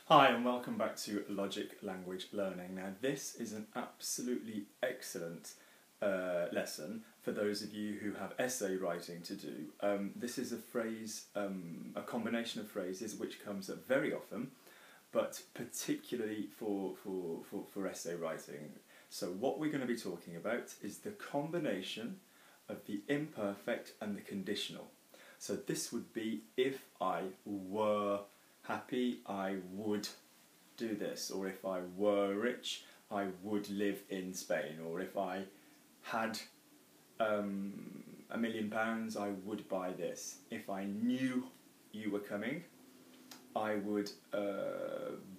Hi and welcome back to Logic Language Learning. Now this is an absolutely excellent lesson for those of you who have essay writing to do. This is a phrase, a combination of phrases which comes up very often, but particularly for essay writing. So what we're going to be talking about is the combination of the imperfect and the conditional. So this would be if I were happy, I would do this, or if I were rich, I would live in Spain, or if I had £1 million, I would buy this. If I knew you were coming, I would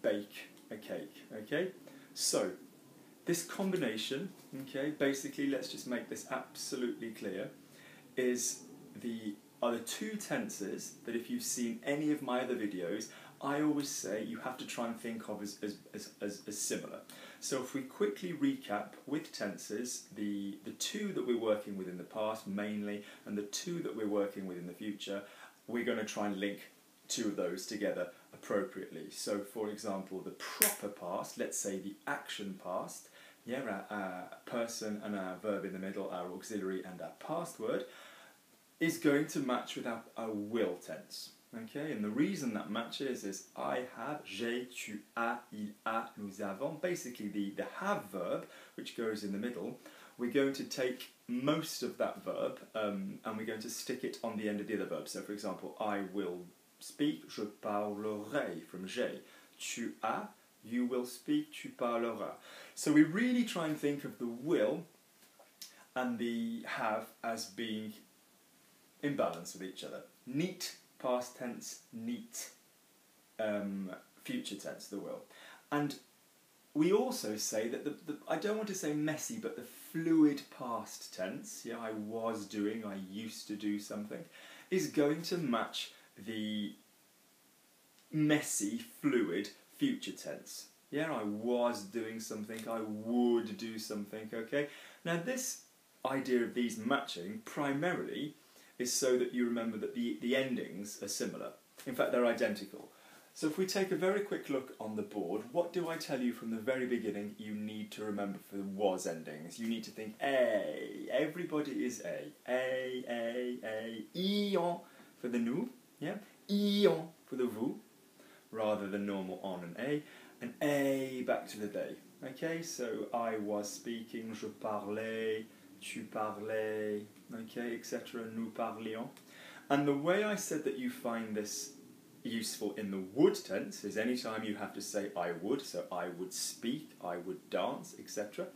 bake a cake, okay? So, this combination, okay, basically let's just make this absolutely clear, are the two tenses that if you've seen any of my other videos, I always say you have to try and think of as similar. So if we quickly recap with tenses, the two that we're working with in the past mainly, and the two that we're working with in the future, we're going to try and link two of those together appropriately. So for example, the proper past, let's say the action past, yeah, our person and our verb in the middle, our auxiliary and our past word, is going to match with our will tense. Okay, and the reason that matches is I have, j'ai, tu as, il a, nous avons. Basically the have verb, which goes in the middle, we're going to take most of that verb and we're going to stick it on the end of the other verb. So for example, I will speak, je parlerai, from j'ai. Tu as, you will speak, tu parleras. So we really try and think of the will and the have as being in balance with each other. Neat past tense, neat future tense, the will. And we also say that I don't want to say messy, but the fluid past tense, yeah, I was doing, I used to do something, is going to match the messy, fluid future tense. Yeah, I was doing something, I would do something, okay? Now this idea of these matching primarily is so that you remember that the endings are similar. In fact, they're identical. So if we take a very quick look on the board, what do I tell you from the very beginning you need to remember for the was endings? You need to think A. Everybody is A. A. Ion for the nous, yeah? Ion for the vous, rather than normal on and A. And A back to the they. Okay, so I was speaking, je parlais, tu parlais, okay, etc. Nous parlions. And the way I said that you find this useful in the would tense is anytime you have to say I would, so I would speak, I would dance, etc.,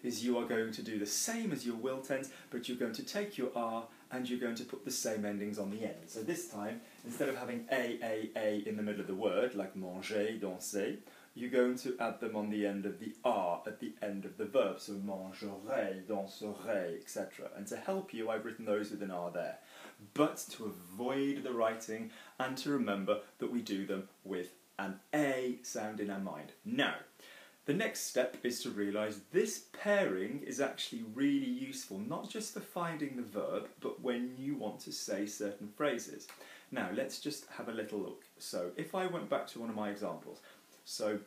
is you are going to do the same as your will tense, but you're going to take your are and you're going to put the same endings on the end. So this time, instead of having a in the middle of the word, like manger, danser, you're going to add them on the end of the are at the end of the verb, so mangerai, danserai, etc. And to help you, I've written those with an are there. But to avoid the writing and to remember that we do them with an a sound in our mind. Now, the next step is to realise this pairing is actually really useful, not just for finding the verb, but when you want to say certain phrases. Now, let's just have a little look. So, if I went back to one of my examples, so,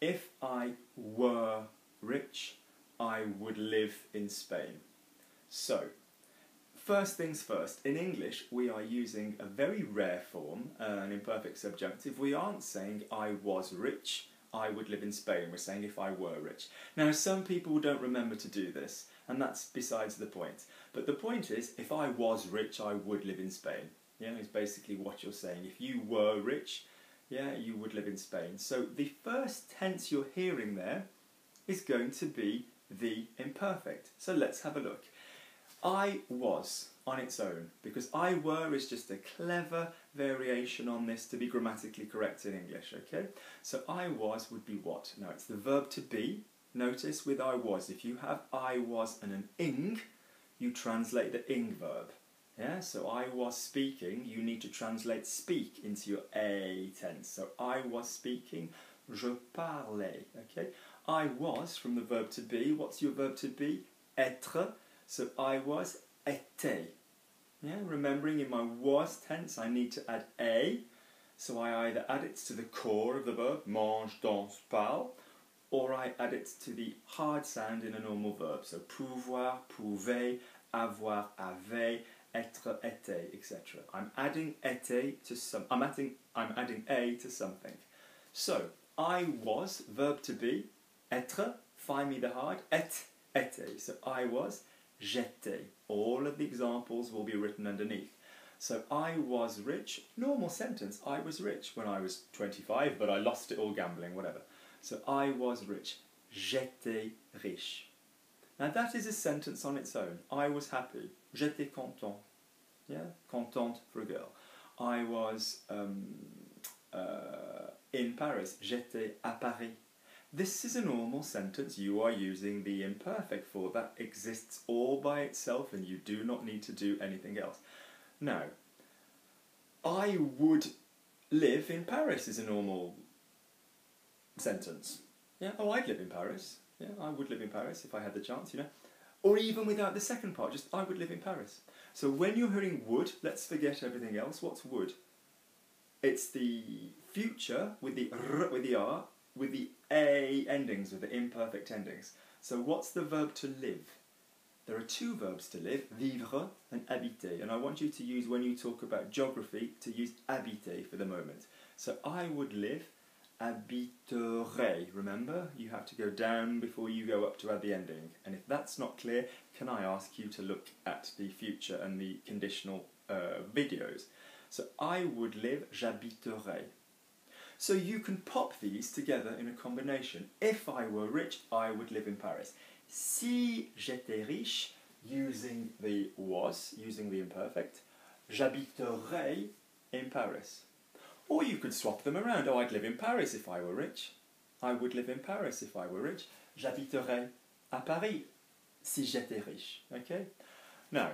if I were rich, I would live in Spain. So, first things first, in English we are using a very rare form, an imperfect subjunctive. We aren't saying I was rich, I would live in Spain. We're saying if I were rich. Now, some people don't remember to do this, and that's besides the point. But the point is, if I was rich, I would live in Spain. Yeah, it's basically what you're saying. If you were rich, yeah, you would live in Spain. So the first tense you're hearing there is going to be the imperfect. So let's have a look. I was on its own, because I were is just a clever variation on this to be grammatically correct in English, okay? So I was would be what? Now it's the verb to be. Notice with I was, if you have I was and an ing, you translate the ing verb. Yeah, so I was speaking, you need to translate speak into your a tense. So I was speaking, je parlais, okay? I was, from the verb to be, what's your verb to be? Être, so I was, était. Yeah, remembering in my was tense I need to add a, So I either add it to the core of the verb, mange, danse, parle, or I add it to the hard sound in a normal verb. So pouvoir, pouvait, avoir, avait, être, était, etc. I'm adding été to some. I'm adding a to something. So I was, verb to be, être, find me the hard, était. So I was, j'étais. All of the examples will be written underneath. So I was rich, normal sentence, I was rich when I was 25, but I lost it all gambling, whatever. So I was rich, j'étais riche. Now that is a sentence on its own. I was happy, j'étais content. Yeah, contente for a girl. I was in Paris, j'étais à Paris. This is a normal sentence. You are using the imperfect for. That exists all by itself and you do not need to do anything else. Now, I would live in Paris is a normal sentence. Yeah, oh, I'd live in Paris. Yeah, I would live in Paris if I had the chance, you know. Or even without the second part, just I would live in Paris. So when you're hearing would, let's forget everything else. What's would? It's the future with the r, with the r, with the a endings, with the imperfect endings. So what's the verb to live? There are two verbs to live, vivre and habiter. And I want you to use, when you talk about geography, to use habiter for the moment. So I would live, habiterai. Remember, you have to go down before you go up to add the ending. And if that's not clear, can I ask you to look at the future and the conditional videos? So I would live, j'habiterai. So you can pop these together in a combination. If I were rich, I would live in Paris. Si j'étais riche, using the was, using the imperfect, j'habiterai in Paris. Or you could swap them around. Oh, I'd live in Paris if I were rich. I would live in Paris if I were rich. J'habiterai à Paris si j'étais riche. Okay? Now,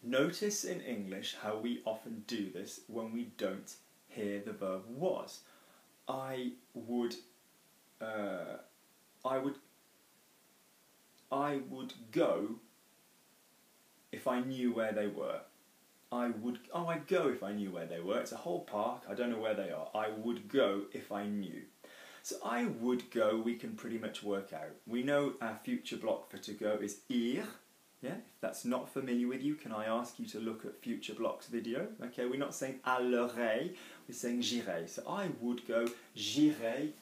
notice in English how we often do this when we don't hear the verb was. I would go if I knew where they were. I'd go if I knew where they were. It's a whole park, I don't know where they are. I would go if I knew. So I would go, we can pretty much work out. We know our future block for to go is ir. Yeah, if that's not familiar with you, can I ask you to look at future blocks video? Okay, we're not saying allerai, we're saying j'irai. So I would go, j'irai,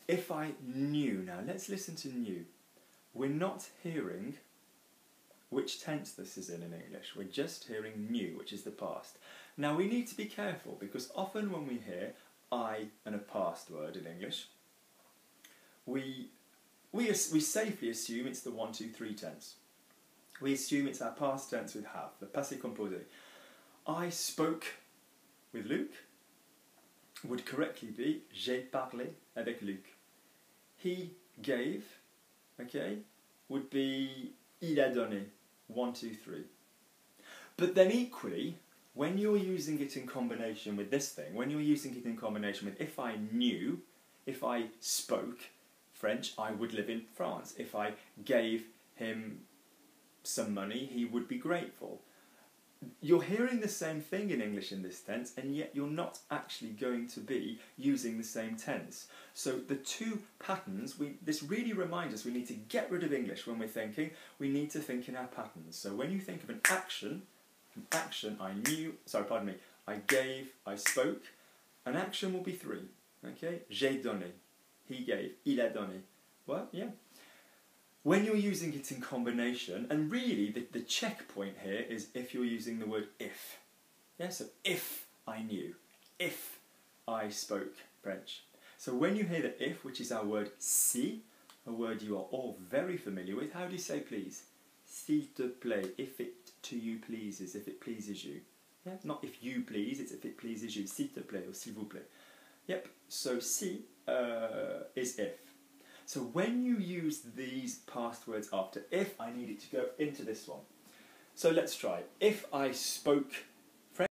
if I knew. Now let's listen to knew. We're not hearing which tense this is in English. We're just hearing knew, which is the past. Now we need to be careful because often when we hear I and a past word in English, we safely assume it's the 1, 2, 3 tense. We assume it's our past tense with have, the passé composé. I spoke with Luc would correctly be j'ai parlé avec Luc. He gave, okay, would be il a donné, 1, 2, 3. But then equally, when you're using it in combination with this thing, when you're using it in combination with if I knew, if I spoke French, I would live in France. If I gave him some money, he would be grateful. You're hearing the same thing in English in this tense, and yet you're not actually going to be using the same tense. So the two patterns, this really reminds us we need to get rid of English when we're thinking. We need to think in our patterns. So when you think of an action, I knew, sorry, pardon me, I gave, I spoke, an action will be 3. Okay, j'ai donné, he gave, il a donné. Well, yeah. When you're using it in combination, and really the checkpoint here is if you're using the word if. Yeah, so if I knew, if I spoke French. So when you hear the if, which is our word si, a word you are all very familiar with, how do you say please? S'il te plaît, if it to you pleases, if it pleases you. Yeah, not if you please, it's if it pleases you. S'il te plaît or s'il vous plaît. Yep, so si is if. So when you use these past words after if, I need it to go into this one. So let's try. If I spoke